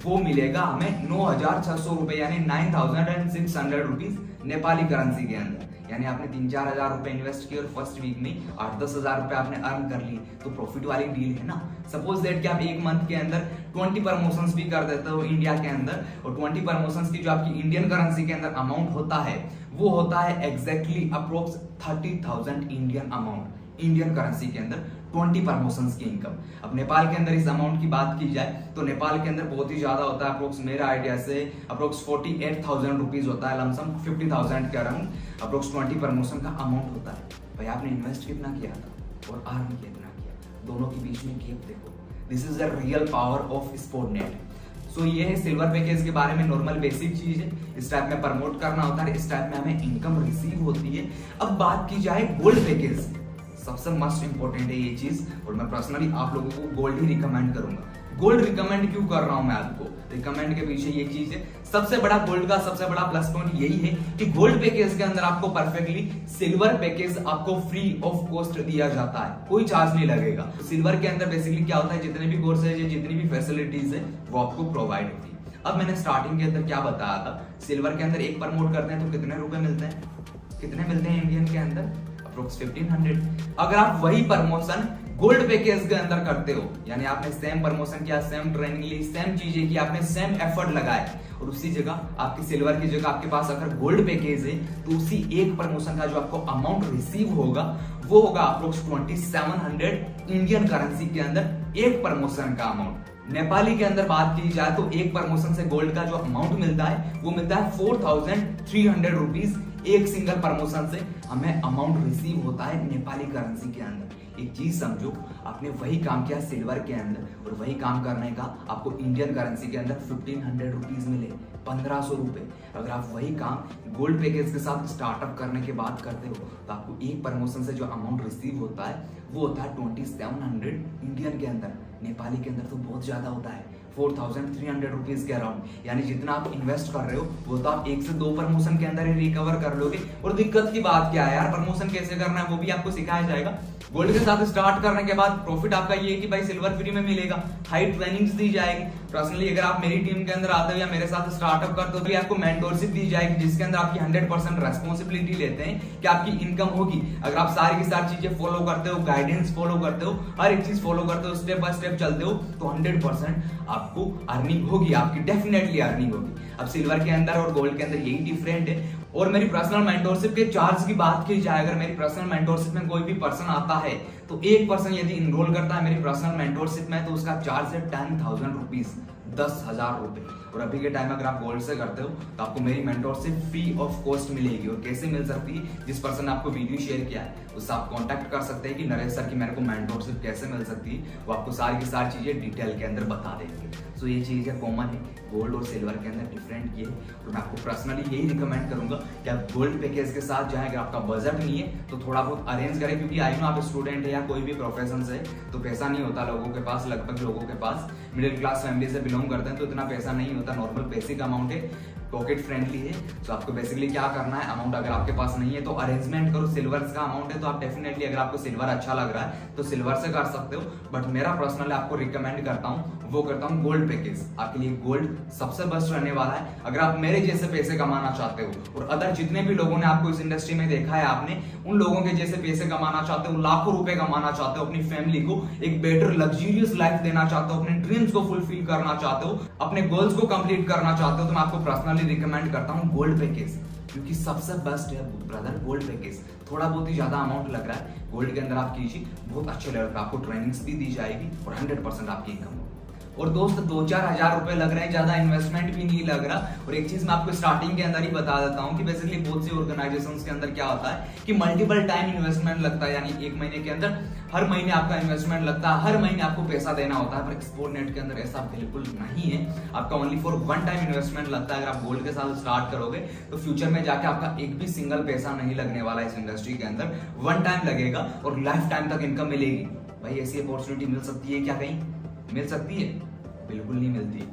वो मिलेगा हमें 9600 रुपए यानी 9600 रुपीज नेपाली करेंसी के अंदर। यानी आपने 3-4 हजार रुपए इन्वेस्ट किए और फर्स्ट वीक में 8-10 हजार रुपए आपने अर्न कर लिए, तो प्रॉफिट वाली डील है ना। सपोज दैट कि आप एक मंथ के अंदर 20 प्रमोशंस भी कर देते हो इंडिया के अंदर, और 20 प्रमोशंस की जो आपकी इंडियन करेंसी के अंदर अमाउंट होता है वो होता है exactly approx 30,000 Indian amount Indian currency के अंदर 20 प्रमोशंस की इनकम। अब नेपाल के अंदर इस अमाउंट की बात की जाए तो नेपाल के अंदर बहुत ही ज्यादा होता है, अप्रोक्स मेरा आइडिया से अप्रोक्स 48,000 रुपीज होता है, लमसम 50,000 के अराउंड अप्रोक्स 20 प्रमोशन का अमाउंट होता है। भाई आपने इन्वेस्ट कितना किया था और अर्न कितना किया, दोनों के बीच में गैप देखो। This is the real power of Sportnet. So ये है सिल्वर पैकेज के बारे में नॉर्मल बेसिक चीज है, इस टाइप में प्रमोट करना होता है, इस टाइप में हमें इनकम रिसीव होती है। अब बात की जाए गोल्ड पैकेज, सबसे मस्ट इंपॉर्टेंट है ये चीज, और मैं पर्सनली आप लोगों को गोल्ड ही रिकमेंड करूंगा। गोल्ड रिकमेंड क्यों कर रहा हूं मैं आपको, रिकमेंड के पीछे ये चीज है, सबसे बड़ा गोल्ड का सबसे बड़ा प्लस पॉइंट यही है कि गोल्ड पैकेज के अंदर आपको परफेक्टली सिल्वर पैकेज आपको फ्री ऑफ कॉस्ट दिया जाता है, कोई चार्ज नहीं लगेगा। सिल्वर के अंदर बेसिकली क्या होता है, जितने भी कोर्सेज है, जितनी भी फैसिलिटीज है वो आपको प्रोवाइड होती है। अब मैंने स्टार्टिंग के अंदर क्या बताया था, सिल्वर के अंदर एक प्रमोट करते हैं तो कितने रुपए मिलते हैं, कितने मिलते हैं इंडियन के अंदर, अप्रोक्स 1500। अगर आप वही प्रमोशन गोल्ड पैकेज के अंदर करते हो, यानी आपने सेम प्रमोशन किया, सेम ट्रेनिंग ली, सेम चीजें की, आपने सेम एफर्ट लगाए, और उसी जगह आपकी सिल्वर की जगह आपके पास अगर गोल्ड पैकेज है तो उसी एक प्रमोशन का जो आपको अमाउंट रिसीव होगा वो होगा अप्रोक्स 2700 इंडियन करेंसी के अंदर एक प्रमोशन का अमाउंट। नेपाली के अंदर बात की जाए तो एक प्रमोशन से गोल्ड का जो अमाउंट मिलता है वो मिलता है 4300 रुपीज। एक सिंगल प्रमोशन से हमें अमाउंट रिसीव होता है नेपाली करेंसी के अंदर। एक चीज समझो, आपने वही काम किया सिल्वर के अंदर और वही काम करने का आपको इंडियन करेंसी के अंदर 1500 रुपीज मिले, 1500 रुपए। अगर आप वही काम गोल्ड पैकेज के साथ स्टार्टअप करने के बाद करते हो तो आपको एक प्रमोशन से जो अमाउंट रिसीव होता है वो होता है 2700 इंडियन के अंदर। नेपाली के अंदर तो बहुत ज्यादा होता है, 4300 रुपीज के अराउंड। यानी जितना आप इन्वेस्ट कर रहे हो वो तो आप 1 से 2 प्रमोशन के अंदर ही रिकवर कर लोगे। और दिक्कत की बात क्या है यार, प्रमोशन कैसे करना है वो भी आपको सिखाया जाएगा। गोल्ड के साथ स्टार्ट करने के बाद प्रॉफिट आपका ये है कि भाई सिल्वर फ्री में मिलेगा, हाई ट्रेनिंग्स दी जाएगी। पर्सनली अगर आप मेरी टीम के अंदर आते हो या मेरे साथ स्टार्टअप करते हो तो आपको मेंटोरशिप दी जाएगी, जिसके अंदर आपकी 100% रेस्पॉन्सिबिलिटी लेते हैं कि आपकी इनकम होगी। अगर आप सारी की सारी चीजें फॉलो करते हो, गाइडेंस फॉलो करते हो, हर एक चीज फॉलो करते हो, स्टेप बाय स्टेप चलते हो तो 100% आपको अर्निंग होगी, आपकी डेफिनेटली अर्निंग होगी। अब सिल्वर के अंदर और गोल्ड के अंदर यही डिफरेंट है। और मेरी पर्सनल मेंटोरशिप के चार्ज की बात की जाए, अगर मेरी पर्सनल मेंटोरशिप में कोई भी पर्सन आता है तो एक पर्सन यदि इनरोल करता है मेरी पर्सनल मेंटोरशिप में तो उसका चार्ज है 10,000 रुपीज, 10,000 रुपए। और अभी के टाइम अगर आप गोल्ड से करते हो तो आपको मेरी मेंटोरशिप फ्री ऑफ कॉस्ट मिलेगी। और कैसे मिल सकती है, जिस पर्सन ने आपको वीडियो शेयर किया है उससे आप कांटेक्ट कर सकते हैं कि नरेश सर की मेरे को मेंटोरशिप कैसे मिल सकती है, वो आपको सारी की सारी चीजें डिटेल के अंदर बता देंगे। सो ये चीजें कॉमन है, गोल्ड और सिल्वर के अंदर डिफरेंट ये है। और मैं आपको पर्सनली यही रिकमेंड करूंगा कि आप गोल्ड पैकेज के साथ जाएं। अगर आपका बजट नहीं है तो थोड़ा बहुत अरेंज करें, क्योंकि आई नो आप स्टूडेंट है या कोई भी प्रोफेशन से तो पैसा नहीं होता लोगों के पास, लगभग लोगों के पास मिडिल क्लास फैमिली से बिलोंग करते हैं तो इतना पैसा नहीं होता, नॉर्मल बेसिक अमाउंट है। पॉकेट फ्रेंडली है। तो आपको बेसिकली क्या करना है, अमाउंट अगर आपके पास नहीं है तो अरेंजमेंट करो। सिल्वर का अमाउंट है तो आप डेफिनेटली, अगर आपको सिल्वर अच्छा लग रहा है तो सिल्वर से कर सकते हो, बट मेरा पर्सनली आपको रिकमेंड करता हूँ, वो करता हूँ गोल्ड पैकेज। आपके लिए गोल्ड सबसे बेस्ट रहने वाला है अगर आप मेरे जैसे पैसे कमाना चाहते हो और अदर जितने भी लोगों ने आपको इस इंडस्ट्री में देखा है आपने, उन लोगों के जैसे पैसे कमाना चाहते हो, लाखों रुपए कमाना चाहते हो, अपनी फैमिली को एक बेटर लग्जरियस लाइफ देना चाहते हो, अपने ड्रीम्स को फुलफिल करना चाहते हो, अपने गोल्स को कंप्लीट करना चाहते हो, तो मैं आपको पर्सनली रिकमेंड करता हूँ गोल्ड पैकेज, क्योंकि सबसे बेस्ट है ब्रदर गोल्ड पैकेज। थोड़ा बहुत ही ज्यादा अमाउंट लग रहा है, गोल्ड के अंदर आप कीजिए, बहुत अच्छे लेवल पे आपको ट्रेनिंग्स भी दी जाएगी और 100% आपकी इनकम। और दोस्त 2-4 हजार रुपए लग रहे हैं, ज्यादा इन्वेस्टमेंट भी नहीं लग रहा। और एक चीज मैं आपको स्टार्टिंग के अंदर ही बता देता हूँ कि बेसिकली बहुत सी ऑर्गेनाइजेशंस के अंदर क्या होता है कि मल्टीपल टाइम इन्वेस्टमेंट लगता है, यानी एक महीने के अंदर हर महीने आपका इन्वेस्टमेंट लगता है, हर महीने आपको पैसा देना होता है। पर एक्सपोर्टनेट के अंदर ऐसा बिल्कुल नहीं है, आपका only for one time investment लगता है। अगर आप गोल्ड के साथ स्टार्ट करोगे तो फ्यूचर में जाके आपका एक भी सिंगल पैसा नहीं लगने वाला इस इंडस्ट्री के अंदर, वन टाइम लगेगा और लाइफ टाइम तक इनकम मिलेगी। भाई ऐसी अपॉर्चुनिटी मिल सकती है क्या, कहीं मिल सकती है? बिल्कुल नहीं मिलती।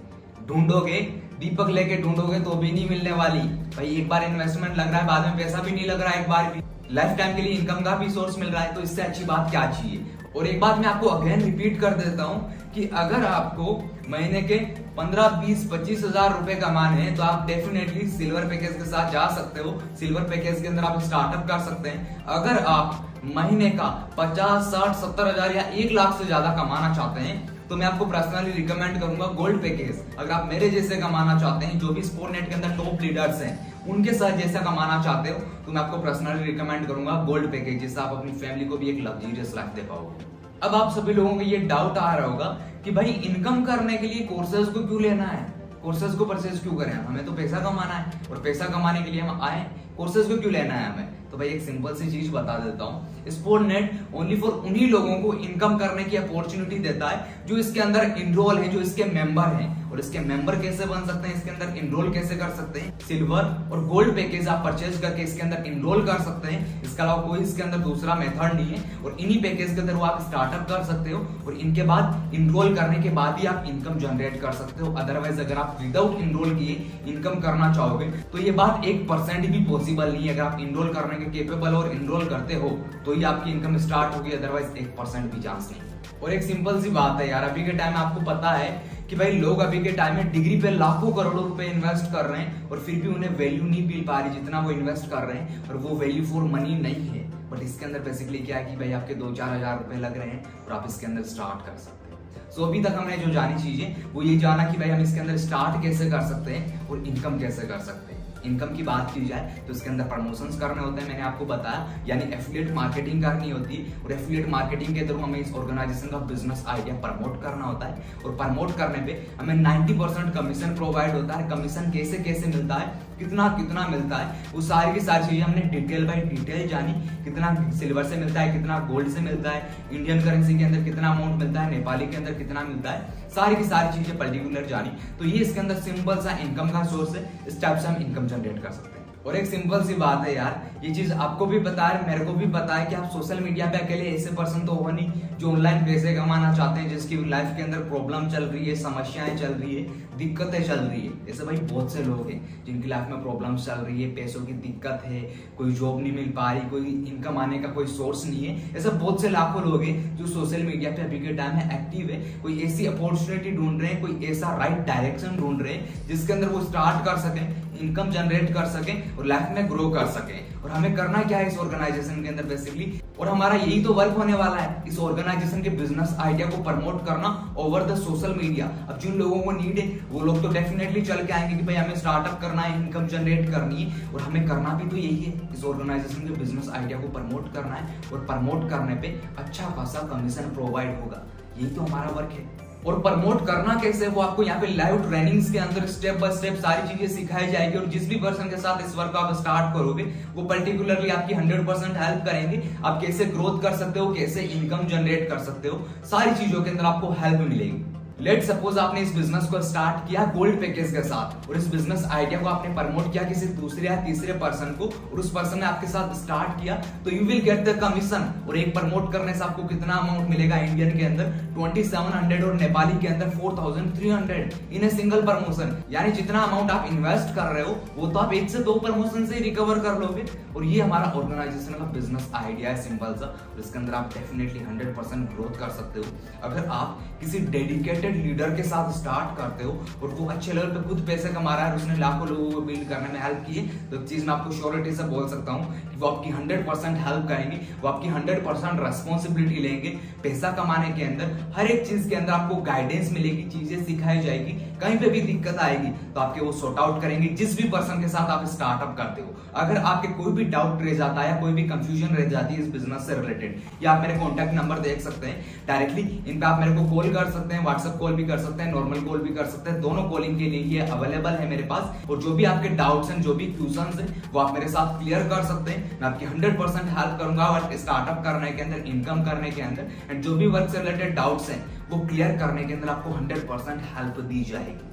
ढूंढोगे, दीपक लेके ढूंढोगे तो भी नहीं मिलने वाली। भाई एक बार इन्वेस्टमेंट लग रहा है, बाद में पैसा भी नहीं लग रहा है, एक बार भी लाइफ टाइम के लिए इनकम का भी सोर्स मिल रहा है, तो इससे अच्छी बात क्या चाहिए। और एक बात मैं आपको अगेन रिपीट कर देता हूं कि अगर आपको महीने के 15, 20, 25 हजार रुपए कमाने हैं तो आप डेफिनेटली सिल्वर पैकेज के साथ जा सकते हो। सिल्वर पैकेज के अंदर आप स्टार्टअप कर सकते हैं। अगर आप महीने का 50, 60, 70 हजार या 1 लाख से ज्यादा कमाना चाहते हैं तो मैं आपको पर्सनली रिकमेंड करूंगा गोल्ड पैकेज। अगर आप मेरे जैसे कमाना चाहते हैं, जो भी स्पोर्टनेट के अंदर टॉप लीडर्स हैं उनके साथ जैसा कमाना चाहते हो, तो मैं आपको पर्सनली रिकमेंड करूंगा गोल्ड पैकेज, जिससे आप अपनी फैमिली को भी एक लग्जरियस लाइफ दे पाओगे। अब आप सभी लोगों को ये डाउट आ रहा होगा कि भाई इनकम करने के लिए कोर्सेज को क्यों लेना है, कोर्सेज को परचेज क्यों करें, हमें तो पैसा कमाना है और पैसा कमाने के लिए हम आए, कोर्सेज को क्यों लेना है हमें। तो भाई एक सिंपल सी चीज बता देता हूँ, स्पोर्टनेट ओनली फॉर उन्हीं लोगों को इनकम करने की अपॉर्चुनिटी देता है जो इसके अंदर इनरोल है, जो इसके मेंबर हैं। और इसके मेंबर कैसे बन सकते हैं, इसके अंदर इनरोल कैसे कर सकते हैं, सिल्वर और गोल्ड पैकेज आप परचेज करके इसके अंदर इनरोल कर सकते हैं। इसके अलावा कोई इसके अंदर दूसरा मेथड नहीं है और इन्हीं पैकेज के अंदर आप स्टार्टअप कर सकते हो और इनके बाद इनरोल करने के बाद ही आप इनकम जनरेट कर सकते हो। अदरवाइज अगर आप विदाउट इनरोल किए इनकम करना चाहोगे तो ये बात 1% भी पॉसिबल नहीं है। अगर आप इनरोल करने के केपेबल और इनरोल करते हो तो ही आपकी इनकम स्टार्ट होगी, अदरवाइज 1% भी चांस नहीं। और एक सिंपल सी बात है यार, अभी के टाइम में आपको पता है कि भाई लोग अभी के टाइम में डिग्री पे लाखों करोड़ों रुपए इन्वेस्ट कर रहे हैं और फिर भी उन्हें वैल्यू नहीं मिल पा रही जितना वो इन्वेस्ट कर रहे हैं, और वो वैल्यू फॉर मनी नहीं है। बट इसके अंदर बेसिकली क्या है कि भाई आपके 2-4 हजार रुपए लग रहे हैं और आप इसके अंदर स्टार्ट कर सकते हैं। सो अभी तक हमने जो जानी चीजें वो ये जाना कि भाई हम इसके अंदर स्टार्ट कैसे कर सकते हैं और इनकम कैसे कर सकते हैं। इनकम की बात की जाए तो इसके अंदर प्रमोशंस करने होते हैं, मैंने आपको बताया, यानी एफिलिएट मार्केटिंग करनी होती है और एफिलिएट मार्केटिंग के थ्रू हमें इस ऑर्गेनाइजेशन का बिजनेस आइडिया प्रमोट करना होता है और प्रमोट करने पे हमें 90% कमीशन प्रोवाइड होता है। कमीशन कैसे कैसे मिलता है, कितना कितना मिलता है, वो सारी की सारी चीजें हमने डिटेल बाय डिटेल जानी। कितना सिल्वर से मिलता है, कितना गोल्ड से मिलता है, इंडियन करेंसी के अंदर कितना अमाउंट मिलता है, नेपाली के अंदर कितना मिलता है, सारी की सारी चीजें पर्टिकुलर जानी। तो ये इसके अंदर सिंपल सा इनकम का सोर्स है, इस टाइप से हम इनकम जनरेट कर सकते हैं। और एक सिंपल सी बात है यार, ये चीज आपको भी पता है, मेरे को भी पता है कि आप सोशल मीडिया पे अकेले ऐसे पर्सन तो हो नहीं जो ऑनलाइन पैसे कमाना चाहते हैं, जिसकी लाइफ के अंदर प्रॉब्लम चल रही है, समस्याएं चल रही है, दिक्कतें चल रही है। ऐसे भाई बहुत से लोग हैं जिनकी लाइफ में प्रॉब्लम्स चल रही है, पैसों की दिक्कत है, कोई जॉब नहीं मिल पा रही, कोई इनकम आने का कोई सोर्स नहीं है। ऐसे बहुत से लाखों लोग हैं जो सोशल मीडिया पे अभी के टाइम में एक्टिव है, कोई ऐसी अपॉर्चुनिटी ढूंढ रहे हैं, कोई ऐसा राइट डायरेक्शन ढूंढ रहे हैं जिसके अंदर वो स्टार्ट कर सकें, इनकम जनरेट कर सकें और लाइफ में ग्रो कर सकें। और हमें करना क्या है इस ऑर्गेनाइजेशन के अंदर बेसिकली, और हमारा यही तो वर्क होने वाला है, इस ऑर्गेनाइजेशन के बिजनेस आइडिया को प्रमोट करना ओवर द सोशल मीडिया। अब जिन लोगों को नीड है वो लोग तो डेफिनेटली चल के आएंगे कि भाई हमें स्टार्टअप करना है, इनकम जनरेट करनी है, और हमें करना भी तो यही है, इस ऑर्गेनाइजेशन के बिजनेस आइडिया को प्रमोट करना है और प्रमोट करने पे अच्छा खासा कमीशन प्रोवाइड होगा। यही तो हमारा वर्क है। और प्रमोट करना कैसे, वो आपको यहाँ पे लाइव ट्रेनिंग्स के अंदर स्टेप बाय स्टेप सारी चीजें सिखाई जाएगी। और जिस भी पर्सन के साथ इस वर्क को आप स्टार्ट करोगे वो पर्टिकुलरली आपकी 100% हेल्प करेंगे। आप कैसे ग्रोथ कर सकते हो, कैसे इनकम जनरेट कर सकते हो, सारी चीजों के अंदर आपको हेल्प मिलेगी। लेट सपोज आपने इस बिजनेस को स्टार्ट किया गोल्ड पैकेज के साथ और इस बिजनेस आइडिया को आपने प्रमोट किया किसी दूसरे या तीसरे पर्सन को और उस पर्सन ने आपके साथ स्टार्ट किया, तो you will get the commission. और एक प्रमोट करने से आपको कितना अमाउंट मिलेगा इंडियन के अंदर 2700 और नेपाली के अंदर 4300 इन ए सिंगल प्रमोशन। यानी जितना अमाउंट आप इन्वेस्ट कर रहे हो वो तो आप 1 से 2 प्रमोशन से ही रिकवर कर लोगे। और ये हमारा ऑर्गेनाइजेशन का बिजनेस आइडिया है सिंपल सा, और इसके अंदर आप डेफिनेटली 100% ग्रोथ कर सकते हो अगर आप किसी डेडिकेटेड लीडर के साथ स्टार्ट करते हो और वो अच्छे लेवल पे खुद पैसे कमा रहा है, उसने लाखों लोगों को बिल्ड करने में हेल्प की है। तो एक चीज मैं आपको श्योरिटी से बोल सकता हूँ कि वो आपकी 100% हेल्प करेंगे, वो आपकी 100% रेस्पॉन्सिबिलिटी लेंगे। पैसा कमाने के अंदर हर एक चीज के अंदर आपको गाइडेंस मिलेगी, चीजें सिखाई जाएगी, कहीं पे भी दिक्कत आएगी तो आपके वो सॉर्ट आउट करेंगे जिस भी पर्सन के साथ आप स्टार्टअप करते हो। अगर आपके कोई भी डाउट रह जाता है या कोई भी कंफ्यूजन रह जाती है इस बिजनेस से रिलेटेड, या आप मेरे कॉन्टैक्ट नंबर देख सकते हैं डायरेक्टली, इन पे आप मेरे को कॉल कर सकते हैं, व्हाट्सएप कॉल भी कर सकते हैं, नॉर्मल कॉल भी कर सकते हैं, दोनों कॉलिंग के लिए ये अवेलेबल है मेरे पास। और जो भी आपके डाउट्स हैं, जो भी क्वेश्चंस हैं, वो आप मेरे साथ क्लियर कर सकते हैं। मैं आपकी 100% हेल्प करूंगा स्टार्टअप करने के अंदर, इनकम करने के अंदर, एंड जो भी वर्क से रिलेटेड डाउट्स हैं वो क्लियर करने के अंदर आपको 100% हेल्प दी जाएगी।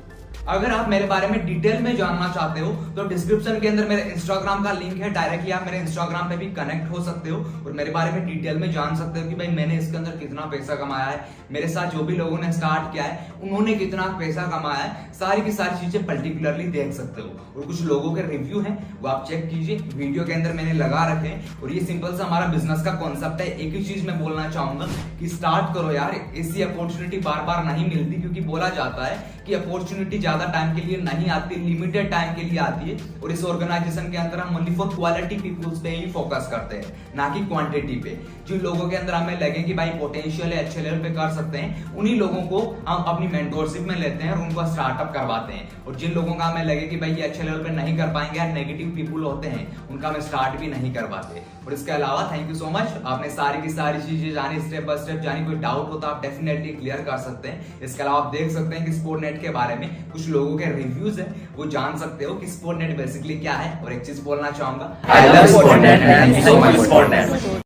अगर आप मेरे बारे में डिटेल में जानना चाहते हो तो डिस्क्रिप्शन के अंदर मेरे इंस्टाग्राम का लिंक है, डायरेक्टली आप मेरे इंस्टाग्राम पे भी कनेक्ट हो सकते हो और मेरे बारे में डिटेल में जान सकते हो कि भाई मैंने इसके अंदर कितना पैसा कमाया है, मेरे साथ जो भी लोगों ने स्टार्ट किया है उन्होंने कितना पैसा कमाया है, सारी की सारी चीजें पर्टिकुलरली देख सकते हो। और कुछ लोगों के रिव्यू हैं वो आप चेक कीजिए, वीडियो के अंदर मैंने लगा रखे हैं। और ये सिंपल सा हमारा बिजनेस का कॉन्सेप्ट है। एक ही चीज मैं बोलना चाहूंगा कि स्टार्ट करो यार, ऐसी अपॉर्चुनिटी बार बार नहीं मिलती, क्योंकि बोला जाता है कि अपॉर्चुनिटी ज्यादा टाइम के लिए नहीं आती, लिमिटेड टाइम के लिए आती है। और इस ऑर्गेनाइजेशन के अंदर हम ओनली फॉर क्वालिटी पीपल्स पे ही फोकस करते हैं, ना कि क्वांटिटी पे। जिन लोगों के अंदर हमें लगे कि भाई पोटेंशियल है, अच्छे लेवल पे कर सकते हैं, उन्हीं लोगों को हम अपनी मेंटोरशिप में लेते हैं और उनको स्टार्टअप करवाते हैं। और जिन लोगों का हमें लगे कि भाई ये अच्छे लेवल पे नहीं कर पाएंगे, यार नेगेटिव पीपल होते हैं, उनका हम स्टार्ट भी नहीं करवाते। और इसके अलावा थैंक यू सो मच, आपने सारी की सारी चीजें जानी, स्टेप बाय स्टेप जानी। कोई डाउट हो तो आप डेफिनेटली क्लियर कर सकते हैं। इसके अलावा आप देख सकते हैं कि स्पोर्टनेट के बारे में कुछ लोगों के रिव्यूज है, वो जान सकते हो कि स्पोर्टनेट बेसिकली क्या है। और एक चीज बोलना चाहूंगा, I love Sportnet, thank you so much स्पोर्टनेट।